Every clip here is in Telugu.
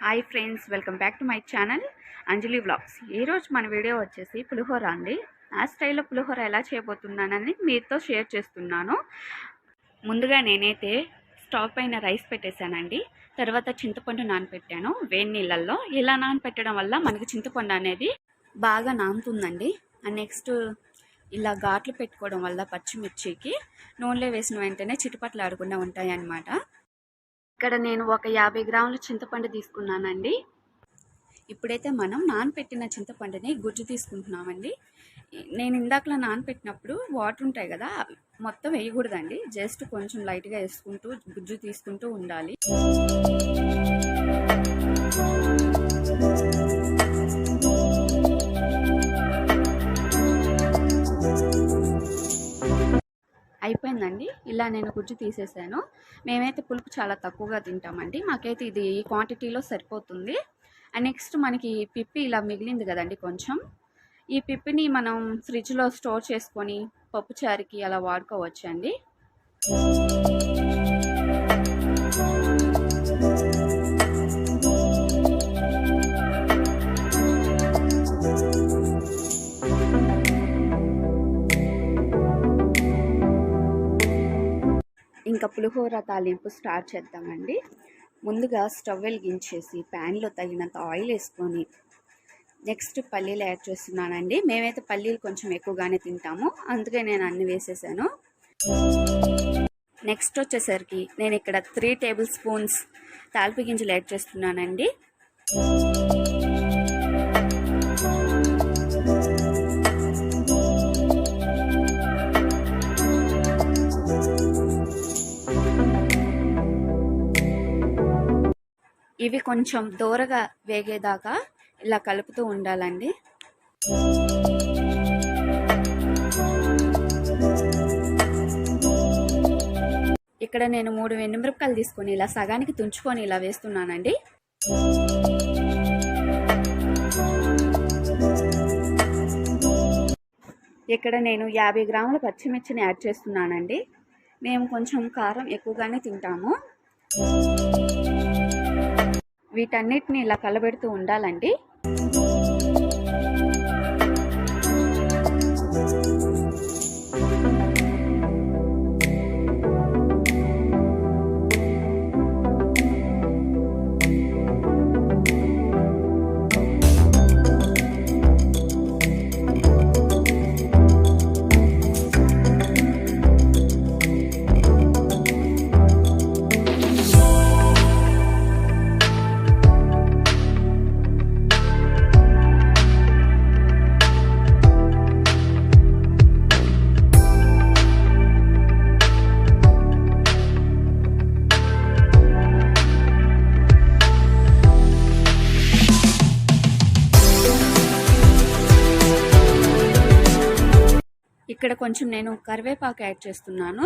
Hi friends, welcome back to my channel AnjaliVlogs. ఈరోజు మన వీడియో వచ్చేసి పులిహోర అండి. ఆ స్టైల్లో పులిహోర ఎలా చేయబోతున్నానని మీతో షేర్ చేస్తున్నాను. ముందుగా నేనైతే స్టవ్ పైన రైస్ పెట్టేశానండి. తర్వాత చింతపండు నానపెట్టాను వేడి నీళ్ళల్లో. ఇలా నానపెట్టడం వల్ల మనకి చింతపండు అనేది బాగా నానుతుందండి. అండ్ నెక్స్ట్ ఇలా ఘాట్లు పెట్టుకోవడం వల్ల పచ్చిమిర్చికి నూనెలో వేసిన వెంటనే చిటపట్లు ఆడకుండా ఉంటాయి అన్నమాట. ఇక్కడ నేను ఒక 50 గ్రాముల చింతపండు తీసుకున్నానండి. ఇప్పుడైతే మనం నానపెట్టిన చింతపండుని గుజ్జు తీసుకుంటున్నామండి. నేను ఇందాకలా నానపెట్టినప్పుడు వాటర్ ఉంటాయి కదా, మొత్తం వేయకూడదండి. జస్ట్ కొంచెం లైట్గా వేసుకుంటూ గుజ్జు తీసుకుంటూ ఉండాలి. అయిపోయిందండి. ఇలా నేను గుజ్జు తీసేసాను. మేమైతే పులుపు చాలా తక్కువగా తింటామండి. మాకైతే ఇది ఈ క్వాంటిటీలో సరిపోతుంది. అండ్ నెక్స్ట్ మనకి పిప్పి ఇలా మిగిలింది కదండి కొంచెం. ఈ పిప్పిని మనం ఫ్రిడ్జ్లో స్టోర్ చేసుకొని పప్పుచారుకి అలా వాడుకోవచ్చండి. ఇంకా పులిహోర తాలింపు స్టార్ట్ చేద్దామండి. ముందుగా స్టవ్ వెలిగించేసి ప్యాన్లో తగినంత ఆయిల్ వేసుకొని నెక్స్ట్ పల్లీలు యాడ్ చేస్తున్నానండి. మేమైతే పల్లీలు కొంచెం ఎక్కువగానే తింటాము, అందుకే నేను అన్ని వేసేసాను. నెక్స్ట్ వచ్చేసరికి నేను ఇక్కడ 3 టేబుల్ స్పూన్స్ తాలింపు గింజలు యాడ్ చేస్తున్నానండి. ఇవి కొంచెం దూరగా వేగేదాకా ఇలా కలుపుతూ ఉండాలండి. ఇక్కడ నేను 3 ఎండుమిరపకాయలు తీసుకొని ఇలా సగానికి తుంచుకొని ఇలా వేస్తున్నానండి. ఇక్కడ నేను 50 గ్రాముల పచ్చిమిర్చిని యాడ్ చేస్తున్నానండి. మేము కొంచెం కారం ఎక్కువగానే తింటాము. వీటన్నిటిని ఇలా కలబెడుతూ ఉండాలండి. ఇక్కడ కొంచెం నేను కరివేపాకు యాడ్ చేస్తున్నాను.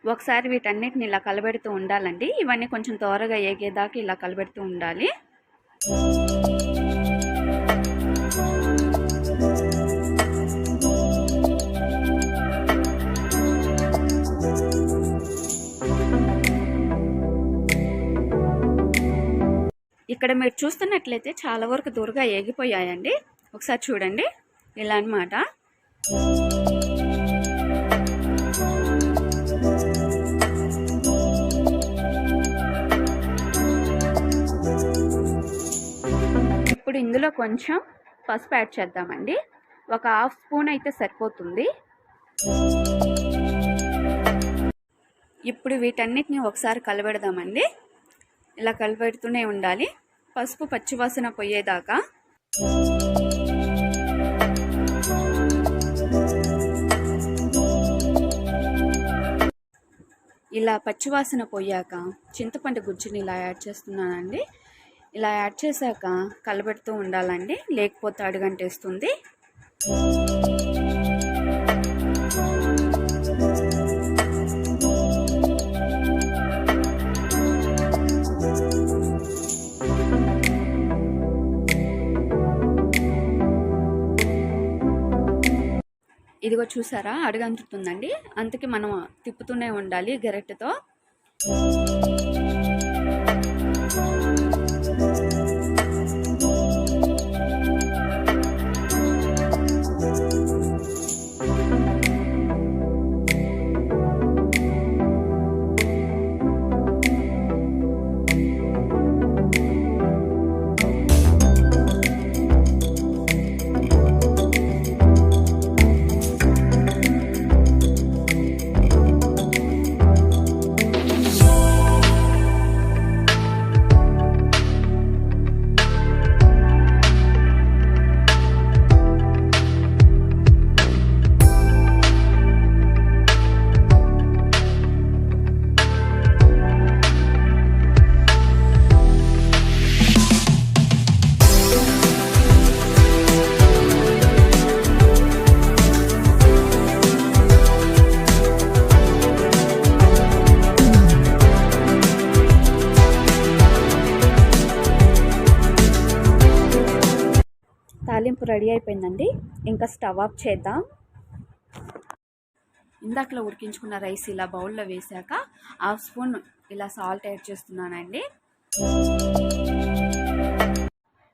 ఒకసారి వీటన్నిటిని ఇలా కలబెడుతూ ఉండాలండి. ఇవన్నీ కొంచెం త్వరగా ఏగేదాకా ఇలా కలబెడుతూ ఉండాలి. ఇక్కడ మీరు చూస్తున్నట్లయితే చాలా వరకు దూరగా ఏగిపోయాయండి. ఒకసారి చూడండి, ఇలా అన్నమాట. ఇప్పుడు ఇందులో కొంచెం పసుపు యాడ్ చేద్దామండి. ఒక 1/2 స్పూన్ అయితే సరిపోతుంది. ఇప్పుడు వీటన్నిటిని ఒకసారి కలబెడదామండి. ఇలా కలబెడుతూనే ఉండాలి, పసుపు పచ్చివాసన పోయేదాకా. ఇలా పచ్చివాసన పోయాక చింతపండు గుజ్జుని ఇలా యాడ్ చేస్తున్నానండి. ఇలా యాడ్ చేశాక కలబెడుతూ ఉండాలండి, లేకపోతే అడుగంటేస్తుంది. ఇదిగో చూసారా, అడుగంటుతుందండి. అందుకే మనం తిప్పుతూనే ఉండాలి గరిటెతో. తాలింపు రెడీ అయిపోయిందండి. ఇంకా స్టవ్ ఆఫ్ చేద్దాం. ఇందాకలో ఉడికించుకున్న రైస్ ఇలా బౌల్లో వేసాక 1/2 స్పూన్ ఇలా సాల్ట్ యాడ్ చేస్తున్నానండి.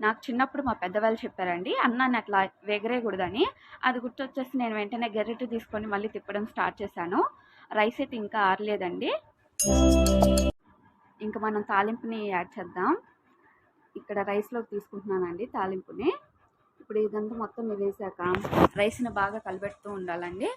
నాకు చిన్నప్పుడు మా పెద్దవాళ్ళు చెప్పారండి, అన్నాన్ని అట్లా ఎగరేయకూడదని. అది గుర్తొచ్చేసి నేను వెంటనే గరిటె తీసుకొని మళ్ళీ తిప్పడం స్టార్ట్ చేశాను. రైస్ అయితే ఇంకా ఆరలేదండి. ఇంకా మనం తాలింపుని యాడ్ చేద్దాం. ఇక్కడ రైస్లోకి తీసుకుంటున్నానండి తాలింపుని. ఇప్పుడు ఇదంతా మొత్తం వేసాక రైస్ని బాగా కలిపెడుతూ ఉండాలండి.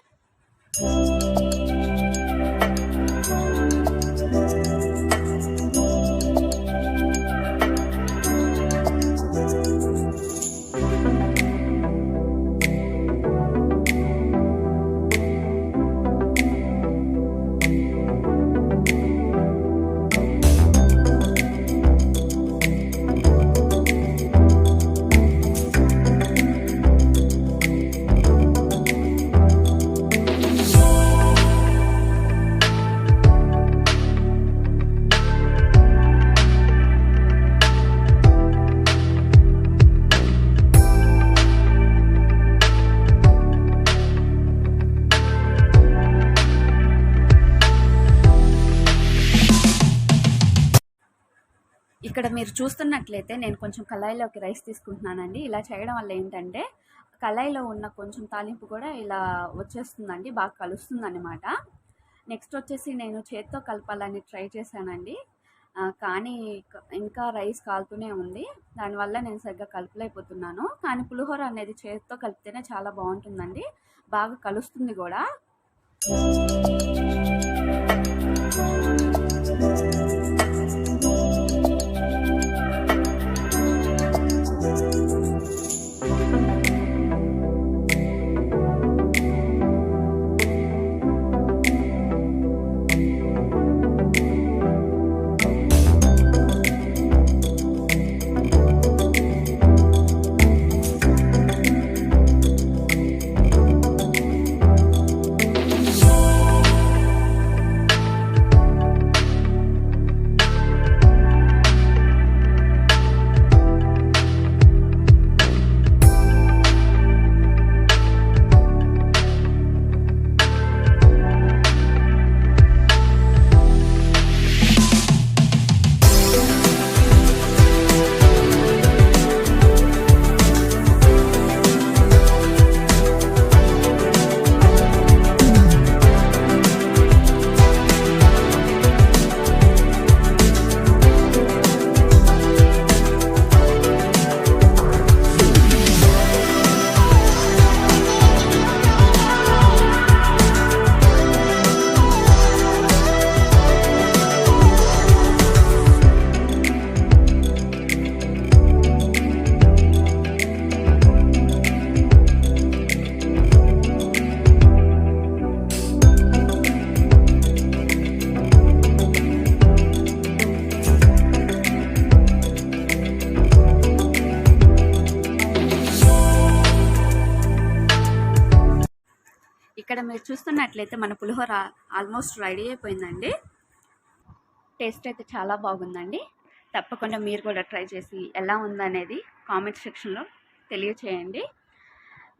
ఇక్కడ మీరు చూస్తున్నట్లయితే నేను కొంచెం కళాయిలోకి రైస్ తీసుకుంటున్నానండి. ఇలా చేయడం వల్ల ఏంటంటే కళాయిలో ఉన్న కొంచెం తాలింపు కూడా ఇలా వచ్చేస్తుందండి, బాగా కలుస్తుంది అన్నమాట. నెక్స్ట్ వచ్చేసి నేను చేత్తో కలపాలని ట్రై చేశానండి, కానీ ఇంకా రైస్ కాలుతూనే ఉంది. దానివల్ల నేను సరిగ్గా కలపలేకపోతున్నాను. కానీ పులిహోర అనేది చేత్తో కలిపితేనే చాలా బాగుంటుందండి, బాగా కలుస్తుంది కూడా. ఇక్కడ మీరు చూస్తున్నట్లయితే మన పులిహోర ఆల్మోస్ట్ రెడీ అయిపోయిందండి. టేస్ట్ అయితే చాలా బాగుందండి. తప్పకుండా మీరు కూడా ట్రై చేసి ఎలా ఉందనేది కామెంట్ సెక్షన్లో తెలియచేయండి.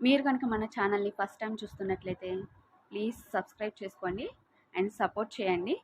మీరు కనుక మన ఛానల్ని ఫస్ట్ టైం చూస్తున్నట్లయితే ప్లీజ్ సబ్స్క్రైబ్ చేసుకోండి అండ్ సపోర్ట్ చేయండి.